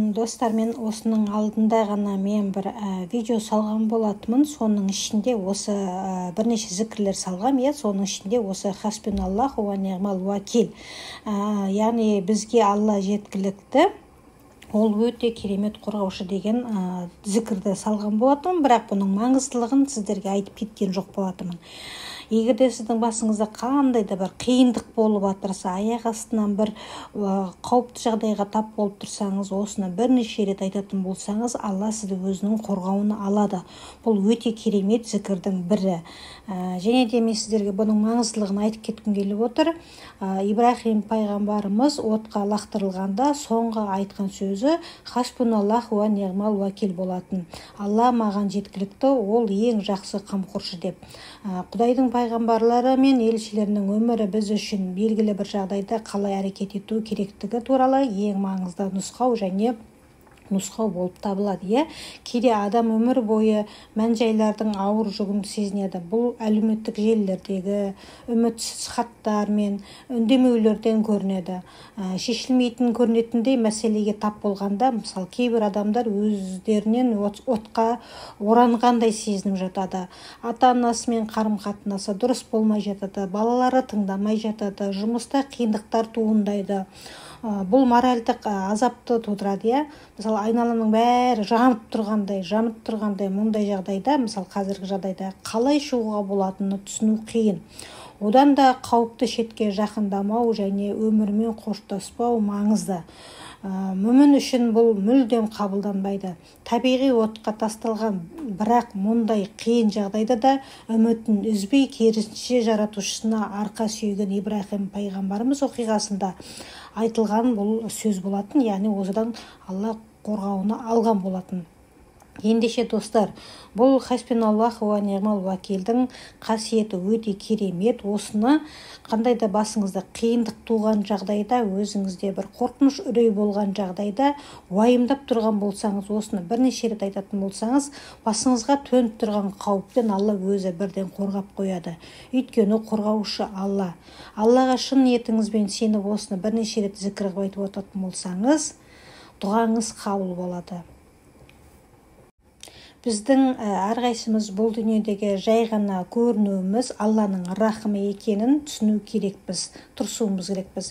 Достар, мен осының алдында ғана мен бір видео салған болатынмын. Соның ішінде осы бірнеше зікірлер салғам, соның ішінде осы хасбуналлаху ва ниъмал уакил. Яғни бізге Алла жеткілікті, ол өте керемет қорғаушы деген зікірді салған болатынмын, бірақ бұның маңыздылығын сіздерге айтып кеткен жоқ болатынмын. Егер де сіздің басыңызда қандай да бір қиындық болып жатырса, аяқ астынан бір қауіпті жағдайға тап болып тұрсаңыз, осыны бірнеше рет айтатын болсаңыз, Алла сізді өзінің қорғауына алады. Бұл өте керемет зікірдің бірі. Және де мен сіздерге бұның маңыздылығын айтып кеткім келіп отыр. Ибрахим пайғамбарымыз отқа лақтырылғанда соңғы айтқан сөзі хасбуналлаху ва ниъмал уакил болатын. Алла маған жеткілікті, ол ең жақсы қамқоршы деп. Құдайдың пайғамбарлары мен елшілерінің өмірі біз үшін белгілі бір жағдайда қалай әрекет ету керектігі туралы ең маңызды нұсқау болып табылады. Кейде адам өмір бойы мән-жайлардың ауыр жүгін сезінеді. Бұл әлеуметтік желілердегі үмітсіз хаттар мен үндемеулерден көрінеді. Шешілмейтін көрінетіндей мәселеге тап болғанда, мысалы, кейбір адамдар өздерінен отқа оранғандай сезініп жатады. Ата-анасымен қарым-қатынасы дұрыс болмай жатады, балалары тыңдамай жатады, жұмыста қиындықтар туындайды. Бұл моральдық азапты тудырады. Мысалы, айналаның бәрі жанып тұрғандай мұндай жағдайда, мысалы, қазіргі жағдайда қалай шығуға болатыны түсіну қиын. Одан да қауіпті шетке жақындамау және өмірмен қоштаспау маңызды. Мүмін үшін бұл мүлдем қабылданбайды. Табиғи отқа тасталған, бірақ мұндай қиын жағдайда да үмітін үзбей, керісінше жаратушысына арқа сүйген Ибрахим пайғамбарымыз оқиғасында айтылған бұл сөз болатын, яғни осыдан Алла қорғауына алған болатын. Ендеше достар, бұл хасбуналлаху ва ниъмал уакилдің қасиеті өте керемет. Осыны қандай да басыңызда қиындық туған жағдайда, өзіңізде бір қорқыныш үрей болған жағдайда, уайымдап тұрған болсаңыз, осыны бірнеше рет айтатын болсаңыз, басыңызға төніп тұрған қауіптен Алла өзі бірден қорғап қояды. Өйткені қорғаушы Алла. Аллаға шын ниетіңізбен сеніп осыны бірнеше рет зікір қылып айтып отыратын болсаңыз, дұғаңыз қабыл болады. Біздің әрқайсымыз бұл дүниедегі жай ғана көрінуіміз Алланың рахымы екенін түсіну керекпіз, тырысуымыз керекпіз.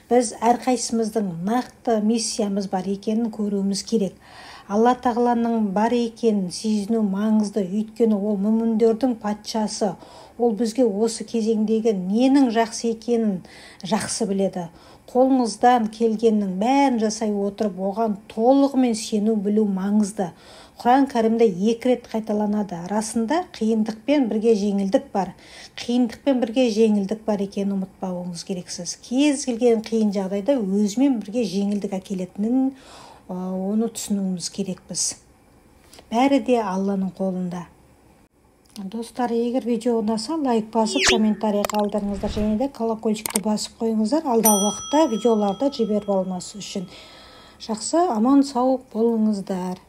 Біз әрқайсымыздың нақты миссиямыз бар екенін көруіміз керек. Алла тағаланың бар екенін сезіну маңызды, өйткені ол мүміндердің патшасы. Ол бізге осы кезеңдегі ненің жақсы екенін жақсы біледі. Қолыңыздан келгеннің бәрін жасай отырып, оған толығымен сену білу маңызды. Құран кәрімде 2 рет қайталанады. Расында қиындықпен бірге жеңілдік бар. Қиындықпен бірге жеңілдік бар екенін ұмытпауыңыз керексіз. Кез келген қиын жағдайда өзімен бірге жеңілдік әкелетінін оны түсінуіміз керекпіз. Бәрі де Алланың қолында. Достар, егер видео ұнаса, лайк басып, комментарий қалдырыңыздар, және де колокольчикті басып қойыңыздар, алдағы уақытта видеоларды жіберіп алмас үшін. Жақсы, аман сау болыңыздар.